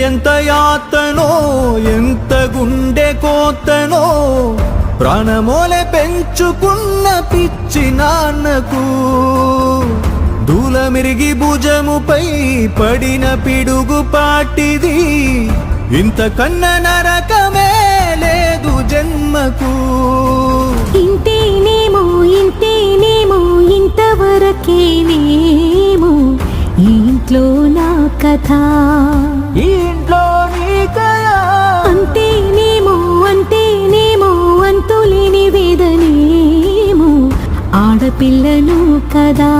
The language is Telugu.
ఎంత యాతనో ఎంత గుండె కోతనో ప్రాణమోలే పెంచుకున్న పిచ్చి నాన్నకు దూలమిరిగి భుజముపై పడిన పిడుగు పాటిది ఇంతకన్న నరకమే లేదు జన్మకు. ఇంతేనేమో ఇంతేనేమో ఇంతవరకేనేమో ఇంట్లో నా కథ, ఇంట్లో నీ కథ. అంతేనేమో అంతేనేమో అంతులేని వేదనేమో ఆడపిల్లను కదా.